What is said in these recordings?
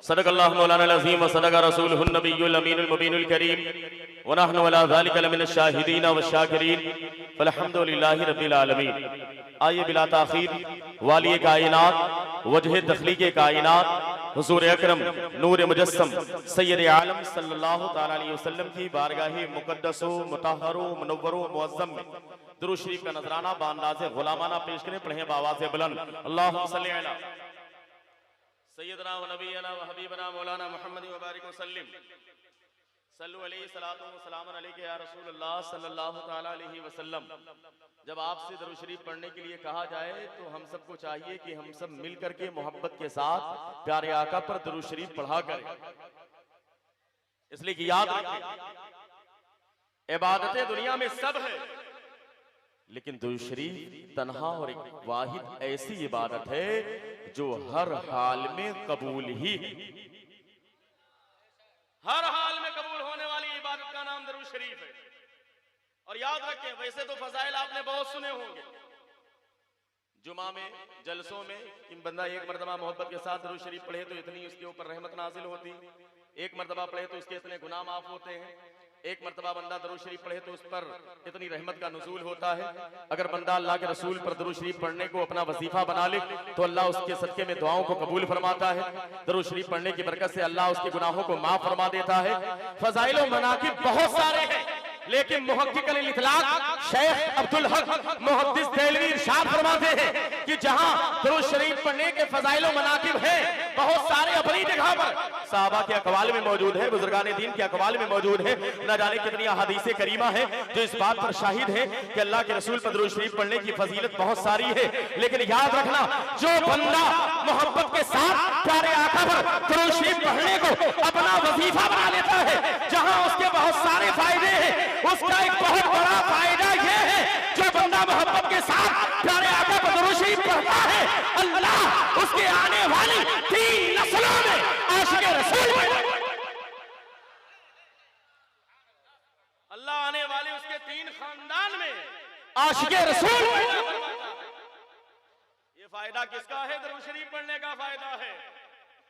सदक़ल्लाहु मौलाना अज़ीम व सदक़ रसूलुहुन नबियुल अमीनुल मुबीनुल करीम व नहनु अला ज़ालिका लमिनश शाहिदीन व शाकिरीन वल्हम्दुलिल्लाहि रब्बिल आलमीन। आइए बिला ताख़ीर वाली कायनात वजह तख़लीक़ कायनात हुज़ूर अकरम नूर मुजस्सम सय्यद आलम सल्लल्लाहु तआला अलैहि वसल्लम की बारगाह मुक़द्दस मुतहहर मुनव्वर मुअज़्ज़म में दुरूद शरीफ का नजराना बांदाज़े गुलामाना पेश करें। पढ़ें बावाज़े बुलंद अल्लाहुम्मा सल्लि अला सय्यदना व नबियना व हबीबना मौलाना मुहम्मद व बारिक वसल्लिम सल्लु अलैहि सलातु व सलामुन अलैका या रसूलल्लाह सल्लल्लाहु तआला अलैहि वसल्लम। जब आपसे दरूद शरीफ पढ़ने के लिए कहा जाए तो हम सबको चाहिए कि हम सब मिल करके मोहब्बत के साथ प्यारे आका पर दरूद शरीफ पढ़ा करें। इसलिए कि याद रखें, इबादतें दुनिया में सब है, लेकिन दरूद शरीफ तन्हा और एक वाहिद ऐसी इबादत है जो हर हाल में कबूल ही, हर हाल में कबूल होने वाली इबादत का नाम दरूद शरीफ है। और याद रखें, वैसे तो फजाइल आपने बहुत सुने होंगे, जुमा में जलसों में कि बंदा एक मरतबा मोहब्बत के साथ दरूद शरीफ पढ़े तो इतनी उसके ऊपर रहमत नाजिल होती, एक मरतबा पढ़े तो उसके इतने गुनाह माफ होते हैं, एक मरतबा बंदा दरूद शरीफ पढ़े तो उस पर इतनी रहमत का नुज़ूल होता है। अगर बंदा अल्लाह के रसूल पर दरूद शरीफ पढ़ने को अपना वजीफा बना ले तो अल्लाह उसके सदके में दुआओं को कबूल फरमाता है। दरूद शरीफ पढ़ने की बरकत से अल्लाह उसके गुनाहों को माफ फरमा देता है। फजाइल व मनाकिब बहुत सारे हैं, लेकिन मुहक्किक अल-इतलाक शेख अब्दुल हक मुहद्दिस देहलवी इरशाद फरमाते हैं कि जहां दरूद शरीफ पढ़ने के फजाइल व मनाकिब हैं बहुत सारे अपनी जगह पर सहाबा के अकवाल में मौजूद है, बुजुर्गान दीन के अकवाल में मौजूद है। न जाने कितनी अहादीसे करीमा है जो इस बात पर शाहिद है कि अल्लाह के रसूल पर दरूद शरीफ पढ़ने की फजीलत बहुत सारी है। लेकिन याद रखना, जो बंदा मोहब्बत के साथ प्यारे आका पर दरूद शरीफ पढ़ने को अपना वजीफा बना लेता है, जहां उसके बहुत सारे फायदे हैं, उसका एक बहुत बड़ा फायदा यह है, जो बंदा मोहब्बत के साथ प्यारे आका पर दरूद शरीफ पढ़ता है, अल्लाह उसके आने वाली 3 नस्लों में आशिक रसूल, अल्लाह आने वाले उसके 3 खानदान में आशिक रसूल। ये फायदा किसका है? दरूद शरीफ पढ़ने का फायदा है।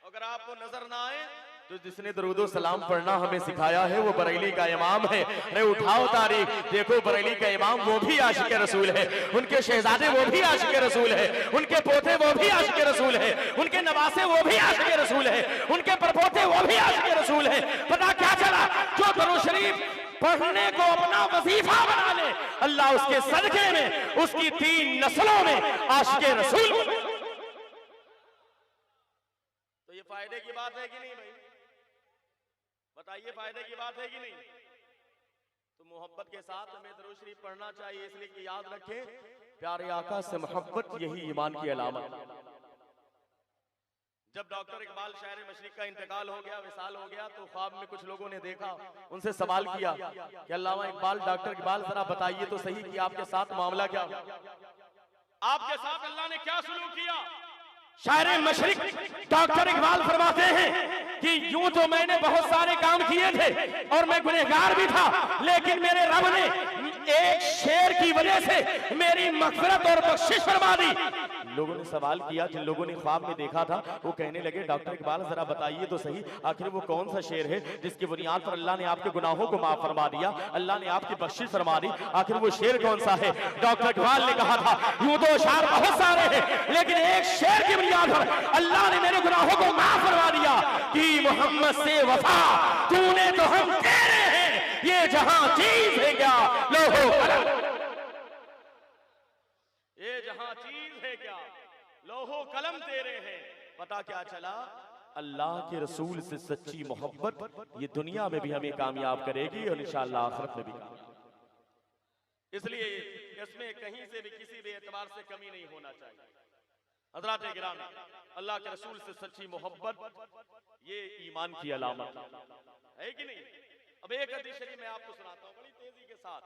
अगर आपको नजर ना आए तो जिसने दरूदो सलाम पढ़ना हमें सिखाया है वो बरेली का इमाम है। अरे उठाओ तारीख, देखो बरेली का इमाम वो भी आशिक रसूल है, उनके शहजादे वो भी आशिक रसूल है, उनके पोते वो भी आशिक रसूल है, उनके नवासे वो भी आशिक रसूल है, उनके परपोते वो भी आशिक रसूल है। पता क्या चला? जो दरूद शरीफ पढ़ने को अपना वजीफा बना ले, अल्लाह उसके सदके में उसकी 3 नस्लों में आशिक रसूल। तो ये फायदे की बात है कि नहीं भाई? बताइए, फायदे की बात है कि नहीं? तो मोहब्बत के साथ हमें दरूद शरीफ पढ़ना चाहिए। इसलिए कि याद रखें, प्यारे आका से मोहब्बत यही ईमान की अलामत। जब डॉक्टर इकबाल शायर मशरिक का इंतकाल हो गया, विसाल हो गया, तो ख्वाब में कुछ लोगों ने देखा, उनसे सवाल किया कि अल्लामा इकबाल, डॉक्टर इकबाल जरा बताइए तो सही कि आपके साथ मामला क्या, आपके साथ अल्लाह ने क्या सुलूक किया? शायर मशरिक डॉक्टर इकबाल फरमाते हैं कि यूं तो मैंने बहुत सारे काम किए थे और मैं गुनहगार भी था, लेकिन मेरे रब ने एक शेर की वजह से मेरी मग़फ़िरत और बख्शिश फरमा दी। लोगों ने सवाल किया, जिन लोगों ने ख्वाब में देखा था वो कहने लगे, डॉक्टर इकबाल जरा बताइए तो सही, आखिर वो कौन सा शेर है जिसकी बुनियाद पर अल्लाह ने आपके गुनाहों को माफ फरमा दिया, अल्लाह ने आपकी बख्शिश फरमा दी, आखिर वो शेर कौन सा है? डॉक्टर इकबाल ने कहा था, यूं तो अशार बहुत सारे हैं, लेकिन एक शेर की बुनियाद पर अल्लाह ने मेरे गुनाहों को माफ फरमा दिया कि मोहम्मद से वफा तूने तो हम तेरे हैं, ये जहां चीज है क्या लोहो कलम, ये जहां चीज है क्या लोहो कलम तेरे हैं। पता क्या चला? अल्लाह के रसूल से सच्ची मोहब्बत ये दुनिया में भी हमें कामयाब करेगी और इंशाअल्लाह आखिरत में भी कामयाब। इसलिए इसमें कहीं से भी किसी भी एतबार से कमी नहीं होना चाहिए। हज़रात गिरामी, अल्लाह के रसूल से सच्ची मोहब्बत ये ईमान की अलामत है कि नहीं? अब एक हदीस शरीफ मैं आपको सुनाता हूँ बड़ी तेजी के साथ,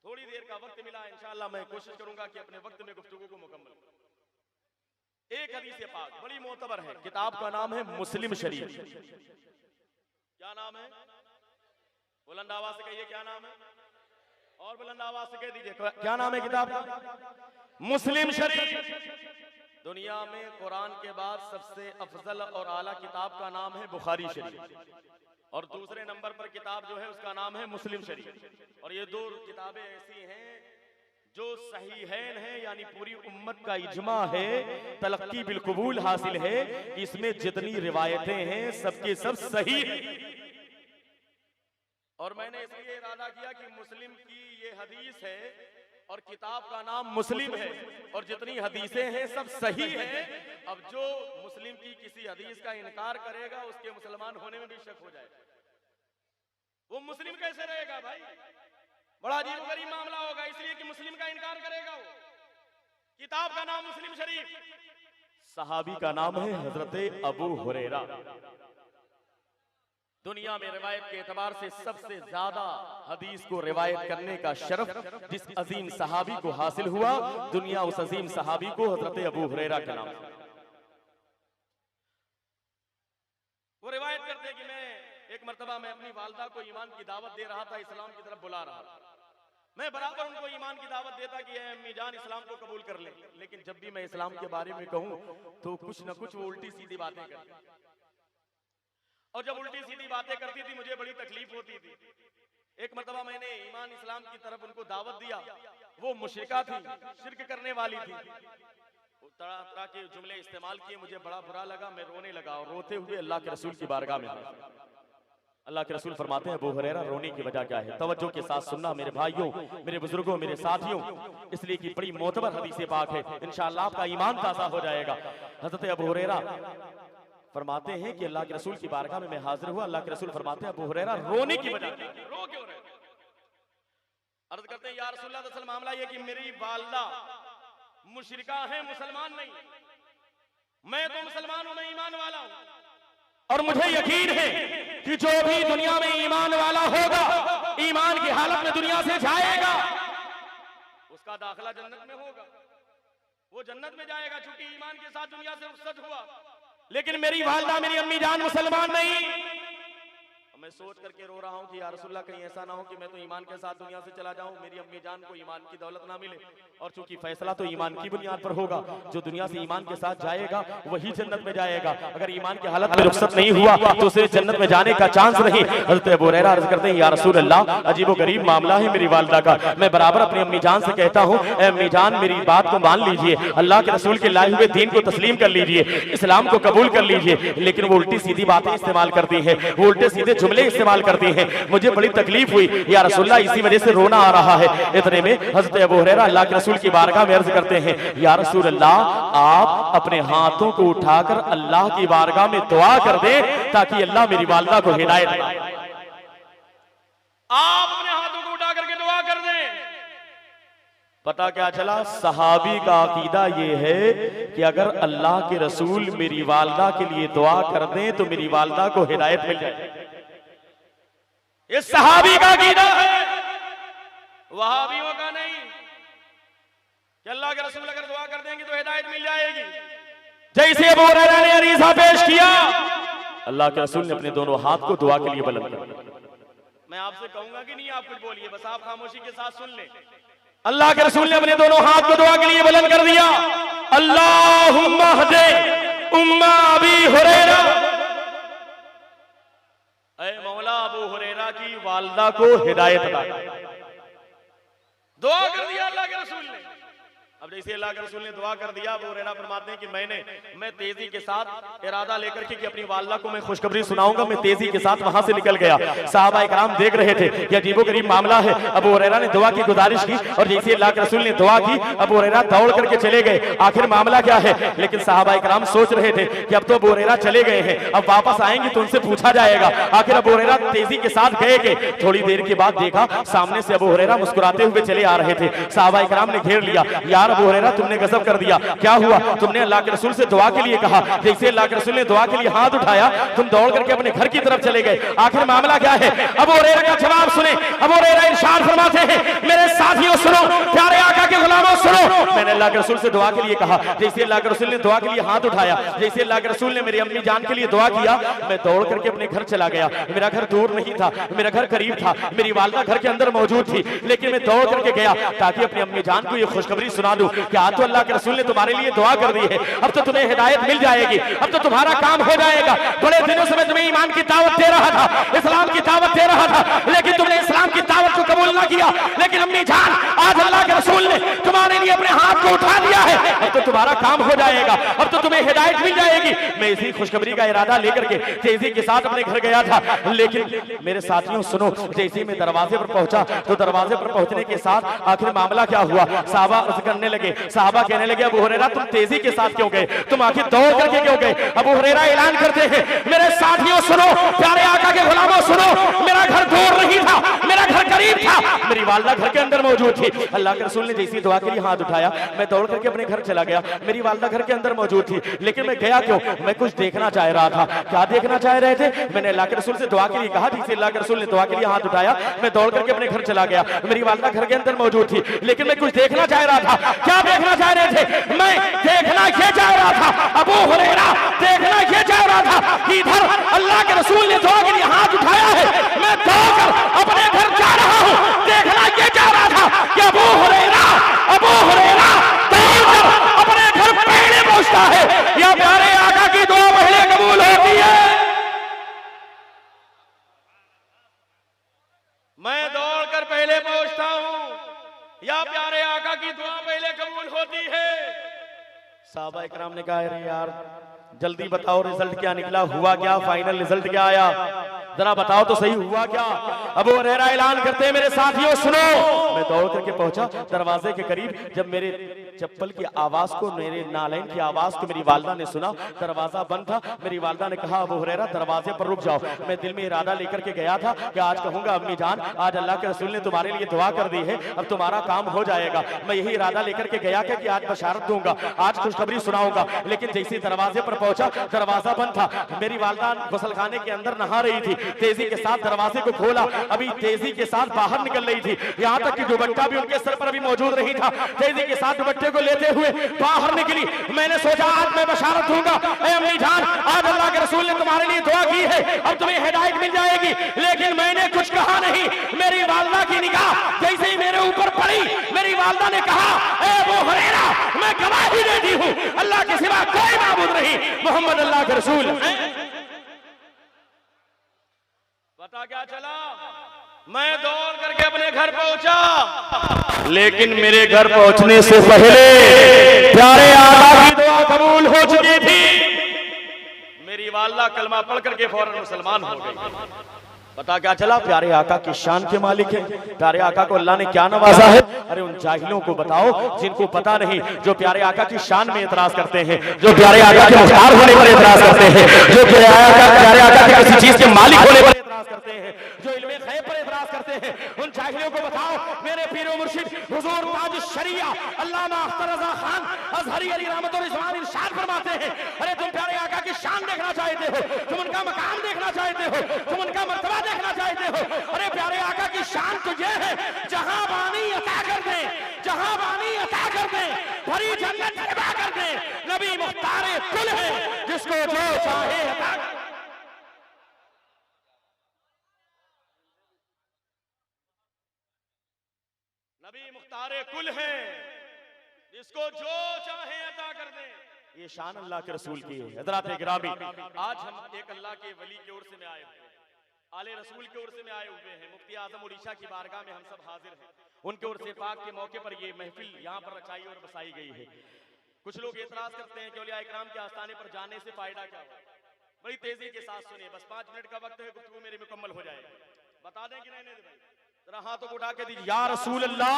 थोड़ी देर का वक्त मिला, इंशाअल्लाह मैं कोशिश करूंगा कि अपने वक्त में गुफ्तगू को मुकम्मल करूं। एक हदीस पाक बड़ी मोतबर है, किताब का नाम है मुस्लिम शरीफ। क्या नाम है? बुलंद आवाज से कहिए, क्या नाम है? और बुलंद आवाज से कह दीजिए, क्या नाम है किताब का? मुस्लिम शरीफ। दुनिया में कुरान के बाद सबसे अफजल और आला किताब का नाम है बुखारी शरीफ, और दूसरे नंबर पर किताब जो है उसका नाम है मुस्लिम शरीफ। और ये दो किताबें ऐसी हैं जो सहीहैन है, यानी पूरी उम्मत का इजमा है, तलक्की बिलकुबूल हासिल है कि इसमें जितनी रिवायतें हैं सबके सब सही है। और मैंने इसलिए इरादा किया कि मुस्लिम की ये हदीस है और किताब का नाम मुस्लिम है, और जितनी हदीसें हैं सब सही है। अब जो मुस्लिम की किसी हदीस का इनकार करेगा उसके मुसलमान होने में भी शक हो जाएगा। वो मुस्लिम कैसे रहेगा भाई? बड़ा अजीब गरीब मामला होगा, इसलिए कि मुस्लिम का इनकार करेगा वो। किताब का नाम मुस्लिम शरीफ, सहाबी का नाम है हजरत अबू हुरैरा। दुनिया में रिवायत के एतबार से सबसे ज्यादा हदीस को रिवायत करने का शरफ जिस अजीम सहाबी को हासिल हुआ, दुनिया उस अजीम सहाबी को हजरत अबू हुरैरा के नाम। वो रिवायत करते कि मैं एक मर्तबा मैं अपनी वालदा को ईमान की दावत दे रहा था, इस्लाम की तरफ बुला रहा था। मैं बराबर उनको ईमान की दावत देता कि अम्मी जान इस्लाम को कबूल कर ले, लेकिन जब भी मैं इस्लाम के बारे में कहूं तो कुछ न कुछ वो उल्टी सीधी बातें करती, और जब उल्टी सीधी बातें करती थी मुझे बड़ी तकलीफ होती थी। एक मर्तबा मैंने ईमान इस्लाम की तरफ उनको दावत दिया, वो मुशरिका थी, शिर्क करने वाली थी, तरह तरह के जुमले इस्तेमाल किए, मुझे बड़ा बुरा लगा, मैं रोने लगा और रोते हुए अल्लाह के रसूल की बारगाह में। अल्लाह के रसूल फरमाते हैं अबू हुरैरा रोने की वजह क्या है? तवज्जो के साथ सुनना मेरे भाइयों, मेरे बुजुर्गों, मेरे साथियों, इसलिए कि बड़ी मोतबर हदीस पाक है, इंशाअल्लाह आपका ईमान ताज़ा हो जाएगा। हज़रत अबू हुरैरा फरमाते हैं कि अल्लाह के रसूल की बारगाह में मैं हाजिर हुआ। अल्लाह के रसूल फरमाते हैं अबू हुरैरा रोने की वजह क्या है? रो क्यों रहे? अर्ज करते हैं या रसूलल्लाह दरअसल मामला ये कि मेरी वालिदा मुशरिका है, मुसलमान नहीं। मैं तो मुसलमान हूं, मैं ईमान वाला हूं, और मुझे यकीन है कि जो भी दुनिया में ईमान वाला होगा, ईमान की हालत में दुनिया से जाएगा, उसका दाखिला जन्नत में होगा, वो जन्नत में जाएगा चूंकि ईमान के साथ दुनिया से रुखसत हुआ। लेकिन मेरी वालिदा, मेरी अम्मी जान मुसलमान नहीं। मैं सोच करके रो रहा हूँ कि या रसूलल्लाह कहीं ऐसा ना हो कि मैं तो ईमान के साथ दुनिया से चला जाऊं, मेरी अम्मी जान को ईमान की दौलत ना मिले, और चूंकि फैसला तो ईमान की बुनियाद पर होगा, जो दुनिया से ईमान के साथ जाएगा वही जन्नत में जाएगा। अगर ईमान की हालत में रुखसत नहीं हुआ तो उसे जन्नत में जाने का चांस नहीं। हज़रत अबू हुरैरा अर्ज करते हैं या रसूलल्लाह अजीबोगरीब मामला है मेरी वालिदा का। मैं बराबर अपनी अम्मी जान से कहता हूँ अम्मी जान मेरी बात को मान लीजिए, अल्लाह के रसूल के लाए हुए दीन को तस्लीम कर लीजिए, इस्लाम को कबूल कर लीजिए। लेकिन वो उल्टी सीधी बातें इस्तेमाल करती है, वो उल्टे सीधे जुमले इस्तेमाल करती है। मुझे बड़ी तकलीफ हुई या रसूलल्लाह, इसी वजह से रोना आ रहा है। इतने में हज़रत अबू हुरैरा अल्लाह के रसूल की बारगाह में अर्ज करते हैं या रसूलल्लाह आप अपने हाथों को उठाकर अल्लाह की बारगाह में दुआ कर दें ताकि अल्लाह मेरी वालिदा को हिदायत दे। आप अपने हाथों को उठा करके दुआ कर दें। पता क्या चला? सहाबी का अकीदा ये है कि अगर अल्लाह के रसूल मेरी वालिदा के लिए दुआ कर दें तो मेरी वालिदा को हिदायत मिल जाए। ये सहाबी का अकीदा है, वहाबियों का नहीं कि अल्लाह के रसूल अगर दुआ कर देंगे तो हिदायत मिल जाएगी। जैसे अबू हुरैरा ने अरीसा पेश किया, अल्लाह के रसूल ने अपने दोनों हाथ को दुआ के लिए बुलंद कर दिया। मैं आपसे कहूंगा कि नहीं आप कुछ बोलिए, बस आप खामोशी के साथ सुन लें। अल्लाह के रसूल ने अपने दोनों हाथ को दुआ के लिए बुलंद कर दिया। अल्लाहुम्मा हदे उम्मा अबी हुरैरा, ऐ मौला अबू हुरैरा की वालिदा को हिदायत अता कर। दुआ कर दिया अल्लाह के रसूल ने। अब जैसे अल्लाह के रसूल ने दुआ कर दिया, अबू हुरैरा फरमाते हैं कि मैं तेजी के साथ इरादा लेकर के कि अपनी वालिदा को मैं खुशखबरी सुनाऊंगा, मैं तेजी के साथ वहां से निकल गया। सहाबा इकराम देख रहे थे कि अजीबोगरीब मामला है। अबू हुरैरा ने दुआ की गुजारिश की, और जैसे अल्लाह के रसूल ने दुआ की अबू हुरैरा दौड़ करके चले गए। आखिर मामला क्या है? लेकिन सहाबा इकराम सोच रहे थे कि अब तो अबू हुरैरा चले गए हैं, अब वापस आएंगे तो उनसे पूछा जाएगा। आखिर अबू हुरैरा तेजी के साथ गए। थोड़ी देर के बाद देखा सामने से अबू हुरैरा मुस्कुराते हुए चले आ रहे थे। सहाबा इकराम ने घेर लिया, यार अबू हुरैरा तुमने गजब कर दिया, क्या हुआ? तुमने अल्लाह के रसूल से दुआ के लिए कहा, जैसे अल्लाह के रसूल ने दुआ के लिए हाथ उठाया तुम दौड़ करके अपने घर की तरफ चले गए। आखिर मामला क्या है? अबू हुरैरा का जवाब सुने। अबू हुरैरा इरशाद फरमाते हैं मेरे साथियों सुनो, प्यारे आका के गुलामों सुनो, मैंने अल्लाह के रसूल से दुआ के लिए कहा, जैसे अल्लाह के रसूल ने दुआ के लिए हाथ उठाया, जैसे अल्लाह के रसूल ने मेरी अम्मी जान के लिए दुआ किया, मैं दौड़ करके अपने घर चला गया। मेरा घर दूर नहीं था, मेरा घर करीब था, मेरी वालिदा घर के अंदर मौजूद थी, लेकिन मैं दौड़ करके गया ताकि अपनी अम्मी जान को ये खुशखबरी सुना दूं। कि आज तो अल्लाह के रसूल ने तुम्हारे लिए दुआ कर दी है, अब तो तुम्हें हिदायत मिल जाएगी, अब तो तुम्हारा काम हो जाएगा। बड़े दिनों से मैं तुम्हें ईमान की दावत दे रहा था, इस्लाम की दावत दे रहा था, लेकिन तुमने इस्लाम की दावत को कबूल ना किया। लेकिन अम्मी जान, आज अल्लाह के रसूल ने तुम्हारे लिए अपने हाथ को उठा दिया है, अब तो तुम्हारा काम हो जाएगा, अब तो तुम्हें हिदायत मिल जाएगी। मैं इसी खुशखबरी का इरादा लेकर के तेजी के साथ अपने घर गया था, लेकिन मेरे साथियों सुनो, जैसे मैं दरवाजे पर पहुंचा तो दरवाजे पर पहुंचने के साथ आखिर मामला क्या हुआ, साहबा अर्ज करने लगे, साहबा कहने लगे अबू हुरैरा तुम तेजी के साथ क्यों गए, तुम आखिर दौड़ करके क्यों गए। अबू हुरैरा ऐलान करते हैं, मेरे साथियों सुनो, प्यारे आका के गुलामों सुनो, मेरा घर दूर नहीं था, मेरा घर करीब था, मेरी वालदा घर के अंदर मौजूद थी। अल्लाह के रसूल ने जैसी दुआ के लिए हाथ उठाया, मैं दौड़ करके अपने घर चला गया, मेरी वालदा घर के अंदर मौजूद थी। लेकिन मैं गया क्यों, मैं कुछ देखना चाह रहा था। क्या देखना चाह रहे थे, मैंने अल्लाह के रसूल से दुआ के लिए कहा, जिसे अल्लाह के रसूल ने दुआ के लिए हाथ उठाया, मैं दौड़ करके अपने घर चला गया, मेरी वालदा घर के अंदर मौजूद थी। लेकिन मैं कुछ देखना चाह रहा था। क्या देखना चाह रहे थे, मैं देखना ये चाह रहा था, अबू हुरैरा देखना ये चाह रहा था कि इधर अल्लाह के रसूल ने दुआ के लिए हाथ उठाया है, मैं दौड़कर अपने घर जा रहा हूं। देखना ये चाह रहा था कि अबू हुरैरा दौड़कर अपने घर पहले पहुंचता है, या प्यारे आका की दुआ पहले कबूल होती है। मैं दौड़कर पहले पहुंचता हूं या प्यारे आका की दुआ पहले कबूल होती है। साहबा इकराम ने कहा अरे यार जल्दी बताओ रिजल्ट क्या निकला, हुआ क्या, फाइनल रिजल्ट क्या आया, जरा बताओ तो सही हुआ क्या। अबू हुरैरा ऐलान करते हैं, मेरे साथियों सुनो, मैं दौड़ करके पहुंचा दरवाजे के करीब, जब मेरे चप्पल की आवाज को, मेरे नालैन की आवाज को मेरी वालदा ने सुना, दरवाजा बंद था, मेरी वालदा ने कहा अबू हुरैरा दरवाजे पर रुक जाओ। मैं दिल में इरादा लेकर के गया था कि आज कहूंगा अम्मी जान आज अल्लाह के रसूल ने तुम्हारे लिए दुआ कर दी है, अब तुम्हारा काम हो जाएगा। मैं यही इरादा लेकर के गया कि आज बशारत दूंगा, आज खुशखबरी सुनाऊंगा। लेकिन जैसे दरवाजे पर पहुंचा दरवाजा बंद था, मेरी वालदा गुसलखाने के अंदर नहा रही थी, तेजी के साथ दरवाजे को खोला, अभी तेजी के साथ बाहर निकल रही थी, यहाँ तक कि दुपट्टा भी उनके सर पर अभी मौजूद नहीं था, तेजी के साथ दुपट्टे को लेते हुए बाहर निकली। मैंने सोचा आज मैं बशारत दूंगा, ए अम्मी जान आज अल्लाह के रसूल ने तुम्हारे लिए दुआ की है, अब तुम्हें हिदायत मिल जाएगी। लेकिन मैंने कुछ कहा नहीं, मेरी वालदा की निगाह जैसे ही मेरे ऊपर पड़ी, मेरी वालदा ने कहा ए अबू हुरैरा मैं गवाही देती हूँ अल्लाह के सिवा कोई माबूद नहीं, मोहम्मद अल्लाह के रसूल। पता क्या चला, मैं दौड़ करके अपने घर पहुंचा, लेकिन मेरे घर पहुंचने से पहले प्यारे आका की दुआ कबूल हो चुकी थी। मेरी वालदा कलमा पढ़ करके फौरन मुसलमान हो गई। पता क्या चला, प्यारे आका की शान के मालिक है, प्यारे आका को अल्लाह ने क्या नवाजा है। अरे उन जाहिलों को बताओ जिनको पता नहीं, जो प्यारे आका की शान में एतराज करते हैं, जो प्यारे आका के मुख्तार होने पर एतराज करते हैं, जो प्यारे आका के किसी चीज के मालिक होने पर एतराज करते हैं, जो इल्मे गैब पर एतराज करते हैं, उन जाहिलों को बताओ मेरे पीर व मुर्शिद हुजूर ताज शरिया अल्लामा अख्तर रजा खान अजहरी अली रहमत और रिजवान इरशाद फरमाते हैं, अरे तुम प्यारे आका की शान देखना चाहते हो, तुम उनका मकाम देखना चाहते हो, तुम उनका मर्तबा देखना चाहते हो। अरे प्यारे आका की शान तो ये है जहां बानी अता कर दे, जहां बानी अता कर दे, भरी जन्नत अता कर दे, नबी मुख्तार कुल है जिसको जो चाहे अता। नबी मुख्तार कुल है जिसको जो चाहे अता कर दे। ये शान अल्लाह के रसूल की है। हज़रात गिरामी, आज हम एक अल्लाह के वली की ओर से में आए हुए हैं, आले रसूल की ओर से में आए हुए हैं, मुफ्ती आजम उड़ीसा की बारगाह में हम सब हाजिर हैं। उनके ओर से पाक के मौके पर ये महफिल यहाँ पर रचाई और बसाई गई है। कुछ लोग एतराज करते हैं कि औलिया इकराम के आस्थाने पर जाने से फायदा क्या हो। बड़ी तेजी के साथ सुनिए, बस 5 मिनट का वक्त है, गुफ्तगू मेरी मुकम्मल हो जाएगी। बता दें कि नहीं भाई, जरा हाथों को उठा के दीजिए। या रसूल अल्लाह,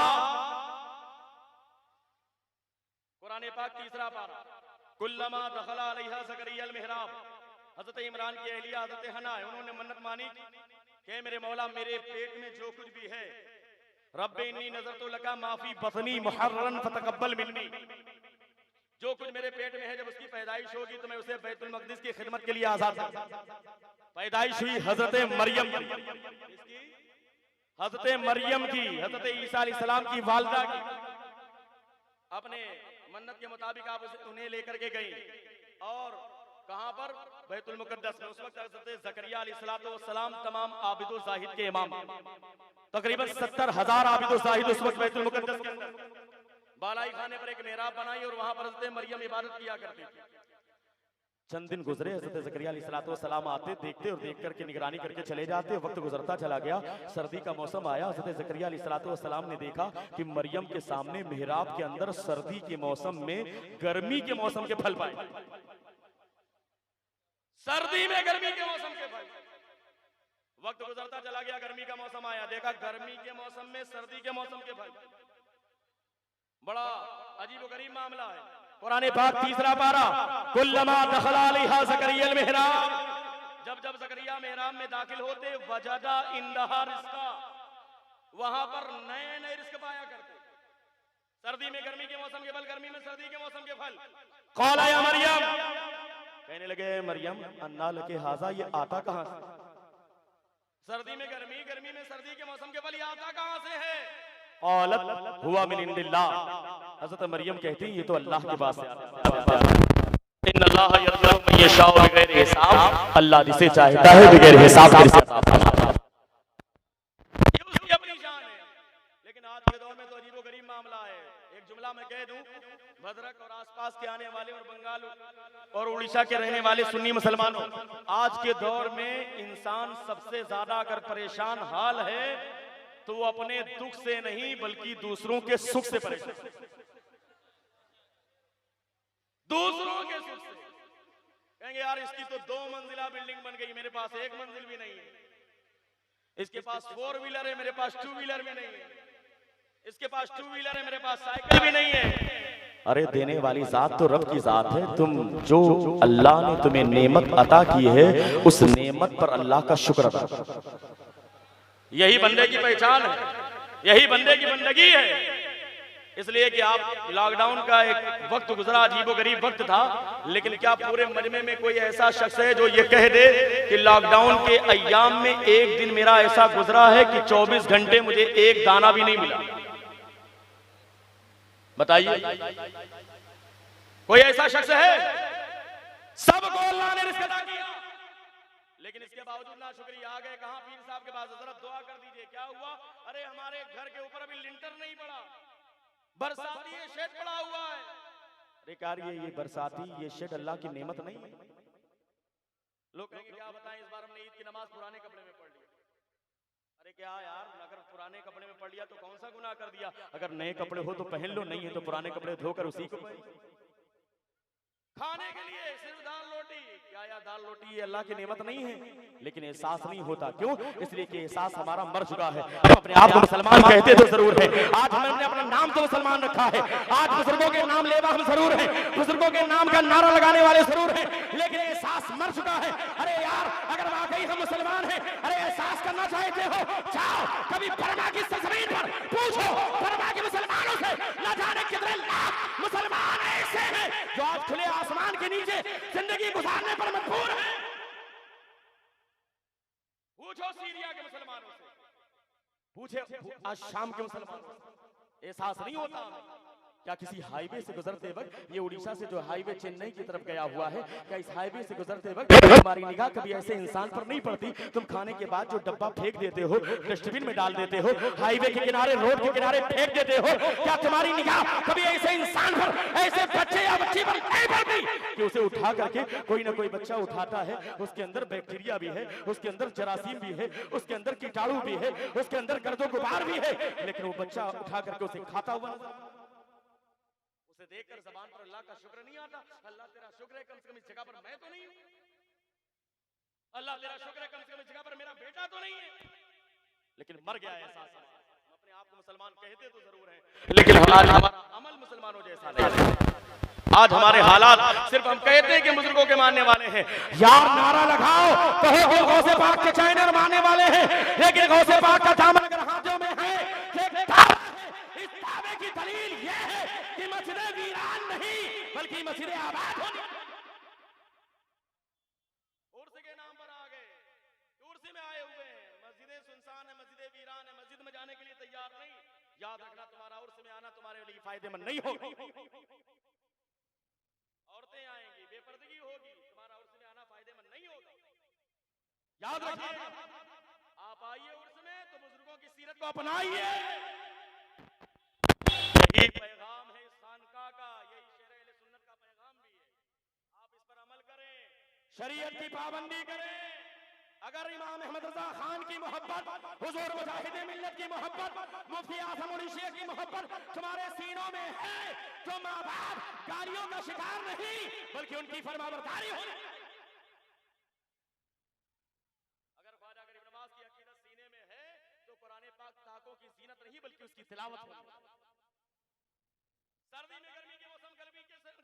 कुरान पाक तीसरा पारा, कुल्लमा दखला अलैहा ज़करिया अल मिहराब, हजरत इमरान की अहलिया हजरत हन्ना है, उन्होंने मन्नत मानी कि मेरे मौला मेरे पेट में जो कुछ भी है, रब्बे इन्नी नज़रतु लका माफी बतनी मुहर्ररन फतकब्बल मिन्नी, जो कुछ मेरे पेट में है जब उसकी पैदाइश होगी तो मैं उसे बैतुल मक़दिस की खिदमत के लिए आजाद कर। पैदाइश हुई हजरत मरियम की, हजरत मरियम की, हजरत ईसा अलैहिस्सलाम की वालिदा की। अपने मन्नत के मुताबिक आप उन्हें लेकर के गई और कहां पर, बैतुल मुक़द्दस में। उस वक्त हजरत ज़करिया अलैहिस्सलाम तमाम आबिद व ज़ाहिद के इमाम, तकरीबन 70,000 आबिद व ज़ाहिद उस वक्त बैतुल मुक़द्दस के अंदर। बालाई खाने पर एक मेहराब बनाई और वहां पर हज़रत मरियम इबादत किया करती थी। चंद दिन गुजरे, हज़रत ज़करिया अलैहिस्सलाम आते, देखते और देख करके निगरानी करके चले जाते। वक्त गुजरता चला गया, सर्दी का मौसम आया। हज़रत ज़करिया अलैहिस्सलाम ने देखा कि मरियम के सामने मेहराब के अंदर सर्दी के मौसम में गर्मी के मौसम के फल पाए। सर्दी में गर्मी के मौसम के फल। वक्त गुजरता चला गया, गर्मी का मौसम आया, देखा गर्मी के मौसम में सर्दी के मौसम के फल। बड़ा अजीब गरीब मामला है। कुरान पाक तीसरा पारा, कुल्लमा दखला अलैहा ज़करिया अल-मिहराब, जब जब ज़करिया मेहराब में दाखिल होते, वजदा इंदहा रिज़्क़ा, वहां पर नए नए रिज़्क़ पाया करते। सर्दी में गर्मी के मौसम के फल, गर्मी में सर्दी के मौसम के फल। क़ाला या मरियम, कहने लगे मरियम अन्ना लके हाज़ा, ये आता कहां से? सर्दी में गर्मी, गर्मी में सर्दी के मौसम के फल, ये आता कहां से है? क़ालत हुवा मिन इंदिल्लाह, हज़रत मरियम कहती ये तो अल्लाह के पास से आता है। इन्नल्लाह यर्ज़ुक़ु मन यशाउ बिग़ैरि हिसाब, अल्लाह जिसे चाहता है बगैर हिसाब के रिज़्क़ अता फरमाता है। ये उसकी अपनी शान है। लेकिन आज के दौर में तो अजीब गरीब मामला है। एक जुमला मैं कह दूं, भद्रक और आसपास के आने वाले और बंगाल और उड़ीसा के रहने वाले सुन्नी मुसलमानों, आज के दौर में इंसान सबसे ज्यादा अगर परेशान हाल है तो वो अपने दुख से नहीं बल्कि दूसरों के सुख से परेशान, दूसरों के सुख से। कहेंगे यार इसकी तो 2 मंजिला बिल्डिंग बन गई, मेरे पास 1 मंजिल भी नहीं है। इसके पास 4 व्हीलर है, मेरे पास 2 व्हीलर भी नहीं है। इसके पास 2 व्हीलर है, मेरे पास साइकिल भी नहीं है। अरे देने वाली जात तो रब की जात है। तुम जो अल्लाह ने तुम्हें नेमत अता की है उस नेमत पर अल्लाह का शुक्र अदा करो। यही बंदे की पहचान है, यही बंदे की बंदगी है। इसलिए कि आप लॉकडाउन का एक वक्त गुजरा, अजीबो गरीब वक्त था, लेकिन क्या पूरे मजमे में कोई ऐसा शख्स है जो ये कह दे कि लॉकडाउन के अय्याम में एक दिन मेरा ऐसा गुजरा है कि 24 घंटे मुझे एक दाना भी नहीं मिला? बताइए, कोई ऐसा शख्स है? सबको अल्लाह ने रिज़्क़ अता किया, लेकिन इसके बावजूद ना शुक्रिया। आ गए कहां? पीर साहब के पास, जरा दुआ कर दीजिए। क्या हुआ? अरे हमारे घर के ऊपर अभी लिंटर नहीं पड़ा, बरसाती ये शेड पड़ा हुआ है। अरे कार ये बरसाती ये शेड अल्लाह की नेमत नहीं है? लोग कहेंगे क्या बताएं, इस बार हमने ईद की नमाज पुराने कपड़े में पढ़ ली। अरे क्या यार, अगर पुराने कपड़े में पढ़ लिया तो कौन सा गुनाह कर दिया? अगर नए कपड़े हो तो पहन लो, नहीं है तो पुराने कपड़े धोकर उसी को खाने के लिए सिर्फ दाल रोटी। क्या यार दाल रोटी ये अल्लाह की नेमत नहीं है? लेकिन एहसास नहीं होता। क्यों? इसलिए कि एहसास हमारा मर चुका है। हम अपने आप को मुसलमान कहते तो जरूर है। आज हमने अपना नाम तो मुसलमान रखा है, आज बुजुर्गों के नाम लेवा हम जरूर हैं, बुजुर्गों के नाम का नारा लगाने वाले जरूर हैं, लेकिन एहसास मर चुका है। अरे यार अगर वाकई हम मुसलमान हैं, अरे एहसास करना चाहते हो, जाओ कभी बर्मा की सरजमीन पर पूछो बर्मा के मुसलमानों से, न जाने कितने लाख मुसलमान ऐसे हैं जो आज खुले आसमान के नीचे जिंदगी गुजारने पर मजबूर हैं। पूछो सीरिया के मुसलमानों से, पूछे आज शाम के मुसलमानों से, एहसास नहीं होता? क्या किसी हाईवे से गुजरते वक्त, ये उड़ीसा से जो हाईवे चेन्नई की तरफ गया हुआ है, क्या इस हाईवे से गुजरते वक्त तुम्हारी निगाह कभी ऐसे इंसान पर नहीं पड़ती? तुम खाने के बाद जो डब्बा फेंक देते हो, डस्टबिन में डाल देते हो, हाईवे के किनारे रोड के किनारे फेंक देते हो, क्या तुम्हारी निगाह कभी ऐसे इंसान पर, ऐसे बच्चे या बच्ची पर नहीं पड़ती कि उसे उठा करके कोई ना कोई बच्चा उठाता है, उसके अंदर बैक्टीरिया भी है, उसके अंदर जरासीम भी है, उसके अंदर कीटाणु भी है, उसके अंदर गर्दो गुबार भी है, लेकिन वो बच्चा उठा करके उसे खाता हुआ उसे देखकर ज़बान पर अल्लाह का शुक्र नहीं आता? अल्लाह तेरा शुक्र है कम से कम इस जगह पर मैं तो नहीं हूं। अल्लाह तेरा शुक्र है कम से कम इस जगह पर मेरा बेटा तो नहीं है। लेकिन मर गया है एहसास। हम अपने आप को मुसलमान कहते तो जरूर हैं, लेकिन आज हमारा अमल मुसलमानों जैसा नहीं है। आज हमारे हालात सिर्फ हम कहते हैं कि बुजुर्गों के मानने वाले हैं। यार नारा लगाओ, कहो कि गौसे पाक के चाइनर मानने वाले हैं, लेकिन गौसे पाक का दामन अगर हाथों में है, इस दावे की दलील यह है कि मस्जिदें वीरान नहीं बल्कि मस्जिदें आबाद होनी। उर्स के नाम पर आ गए, उर्स में आए हुए हैं, मस्जिदें सुनसान है, मस्जिदें वीरान है, मस्जिद में जाने के लिए तैयार नहीं। याद रखना तुम्हारा उर्स में आना तुम्हारे लिए फायदेमंद नहीं होगा। औरतें आएंगी, बेपर्दगी होगी, तुम्हारा उर्स में आना फायदेमंद नहीं होगा। याद रखिए, आप आइए उर्स में तो बुजुर्गों की सीरत को अपनाइए। यही पैगाम है शरीयत की पाबंदी करें। अगर इमाम अहमद रजा खान की मोहब्बत, हुजूर मुजाहिद मिल्लत की मोहब्बत, मुफ्ती आजम उल एशिया की मोहब्बत तुम्हारे सीनों में है तो माँ बाप गालियों का शिकार नहीं बल्कि उनकी फरमाबरदारी हो। अगर ख्वाजा गरीब नवाज की अकीदत सीने में है तो कुरान पाक ताकों की जीनत नहीं बल्कि उसकी तिलावत हो। सर्दी में गर्मी के मौसम,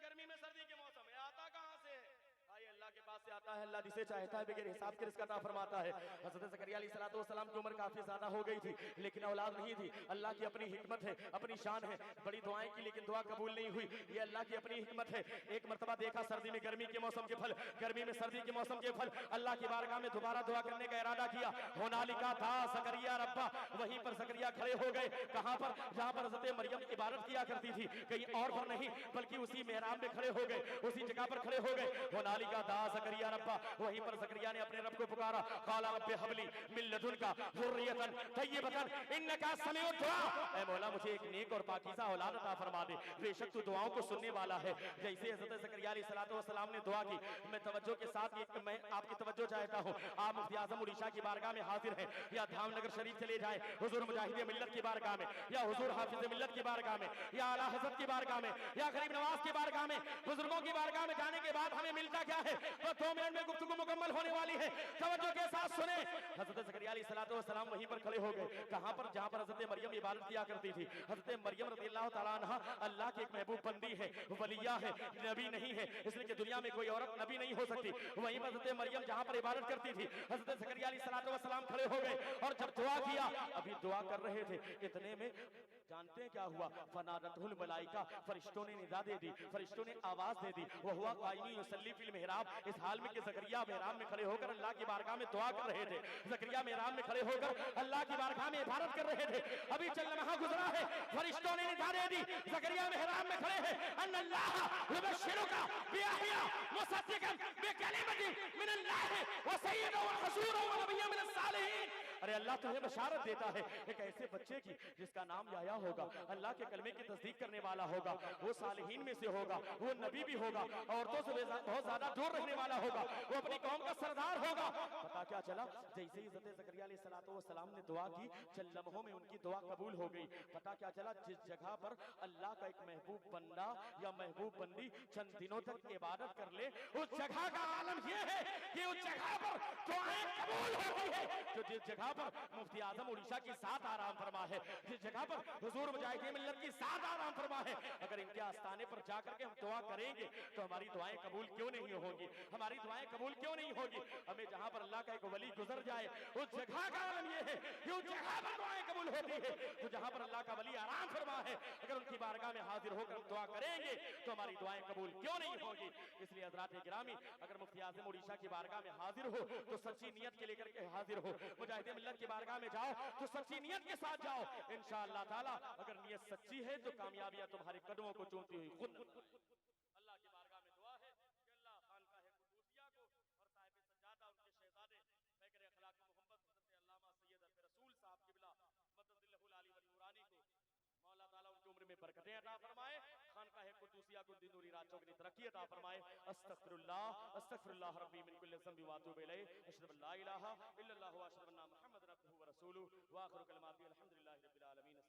गर्मी में सर्दी के मौसम, ये आता कहां से है? ये अल्लाह के पास से आता है। अल्लाह जिसे चाहता है बगैर हिसाब के रिज़्क अता फरमाता है। हज़रत ज़करिया अलैहिस्सलातु वस्सलाम की उम्र काफी ज्यादा हो गई थी लेकिन औलाद नहीं थी। अल्लाह की अपनी हिकमत है, अपनी शान है। बड़ी दुआएं की लेकिन दुआ कबूल नहीं हुई। ये अल्लाह की अपनी हिकमत है। एक मरतबा देखा सर्दी में गर्मी के मौसम के फल, गर्मी में सर्दी के मौसम के फल। अल्लाह की बारगाह में दोबारा दुआ करने का इरादा किया। होनालिका था ज़करिया रब्बा, वहीं पर ज़करिया खड़े हो गए। कहां पर? जहां पर हज़रत मरियम इबादत किया करती थी, कहीं और पर नहीं बल्कि उसी मेहराब में खड़े हो गए, उसी जगह पर खड़े हो गए। होनालिका दा ज़करिया रब्बा, वहीं पर ज़करिया ने अपने रब को पुकारा। क़ाला रब्बि हबली मिन लदुनका ज़ुर्रियतन तय्यबतन इन्नका समीउद दुआ। ऐ मौला मुझे एक नेक और पाकीज़ा औलाद अता फरमा दे, बेशक तू दुआओं को सुनने वाला है। जैसे हज़रत ज़करिया अलैहिस्सलातु वस्सलाम ने दुआ की, मैं तवज्जो के साथ मैं आपकी तवज्जो चाहता हूं। आप मुफ्ती आज़म उल एशिया की बारगाह में हाजिर हैं या धामनगर शरीफ चले जाए हुजूर मुजाहिद मिल्लत की बारगाह में या हुजूर हाफिज मिल्लत की बारगाह में या आला हज़रत की बारगाह में या गरीब नवाज की बारगाह में, बुजुर्गों की बारगाह में जाने के बाद हमें मिलता क्या है? तो 2 मिनट में गुफ्तगू मुकम्मल होने वाली है, तवज्जो के साथ सुने। हज़रत ज़करिया अलैहिस्सलातु वस्सलाम वहीं पर खड़े हो गए। कहां पर? जहां पर हज़रत मरियम इबादत किया करती थी। हज़रत मरियम रज़ियल्लाहु तआला अन्हा अल्लाह की एक महबूब बंदी है, वलिया है, नबी नहीं है, इसलिए कि दुनिया में कोई औरत नबी नहीं हो सकती। वहीं पर हज़रत मरियम जहां पर इबादत करती थी, हज़रत ज़करिया अलैहिस्सलातु वस्सलाम खड़े हो गए और जब दुआ किया, अभी दुआ कर रहे थे, इतने में जानते हैं क्या हुआ? फनादतहुल मलाइका, फरिश्तों ने निदा दे दी, फरिश्तों ने आवाज दे दी। वह हुआ कायमी युसल्ली फिल मेहराब, इस हाल में कि ज़करिया मेहराब में खड़े होकर अल्लाह की बारगाह में दुआ कर रहे थे। ज़करिया मेहराब में खड़े होकर अल्लाह की बारगाह में इबादत कर रहे थे। अभी चंद लम्हा गुजरा है, फरिश्तों ने निदा दे दी, ज़करिया मेहराब में खड़े हैं। अन्नल्लाह युबश्शिरुका बियहया मुसद्दिकन बिकलिमतिन मिनल्लाह व सय्यदन व हसूरन व नबिय्यन मिनस सालिहीन। अरे अल्लाह तुम्हें बशारत देता है एक ऐसे बच्चे की जिसका नाम याया होगा, अल्लाह के कलमे की तस्दीक करने वाला होगा, वो सालिहीन में से होगा, वो नबी भी होगा, औरतों से बहुत ज्यादा दूर रहने वाला होगा, वो अपनी कौम का सरदार होगा। पता क्या चला? जैसे ही हज़रत ज़करिया अलैहिस्सलातु वस्सलाम ने दुआ की, चंद लम्हों में उनकी दुआ कबूल हो गई। पता क्या चला? जिस जगह पर अल्लाह का एक महबूब बंदा या महबूब बंदी चंद दिनों तक इबादत कर ले, उस जगह का आलम यह है कि उस जगह पर दुआएं कबूल होती है। तो जिस जगह पर मुफ्ती आजम उड़ीसा की साथ आराम फरमा है, जिस जगह पर हुजूर मुजाहिद मिल्लत की साथ आराम फरमा है, अगर इनके आस्थाने पर जाकर के हम दुआ करेंगे तो हमारी दुआएं कबूल क्यों नहीं होगी? हमारी दुआएं कबूल क्यों नहीं होगी? हमें जहां पर अल्लाह का एक वली गुजर जाए, उस जगह का आलम यह है कि उस जगह पर दुआएं कबूल होती है। तो जहां पर अल्लाह का वली आराम फरमा है, अगर उनकी बारगाह में हाजिर होकर हम दुआ करेंगे तो हमारी दुआएं कबूल क्यों नहीं होगी? इसलिए हज़रात गिरामी, अगर मुफ्ती आज़म उड़ीसा की बारगाह में हाजिर हो तो सच्ची नियत के लेकर के हाजिर हो। मुजाहिद मिल्लत की बारगाह में जाओ तो सच्ची नियत के साथ जाओ। इंशाअल्लाह ताला अगर नियत सच्ची है तो कामयाबियां तुम्हारे कदमों को चूमती हुई खुद अल्लाह की बारगाह में दुआ है कि अल्लाह खानकाह कुदूसिया को और साहिब सज्जादा उनके शहजादे फैकर अखलाक मोहम्मद हज़रत अल्लामा सैयद अल्फ रसूल साहब किबला मददिल्लहुल आली व नूरानी को मौला ताला उनकी उम्र में बरकतें अता फरमाए, खानकाह कुदूसिया को दिन नूरी रात चौगनी तरक्की अता फरमाए। अस्तगफिरुल्लाह रब्बी मिन कुल्लि ज़ंबि व अतूबु इलैहि, अशहदु अल्ला इलाहा इल्लल्लाहु व अशहदु अन्ना मुहम्मदन अब्दुहु व रसूलुहु व आखिरु कलिमाति अल्हम्दुलिल्लाहि रब्बिल आलमीन।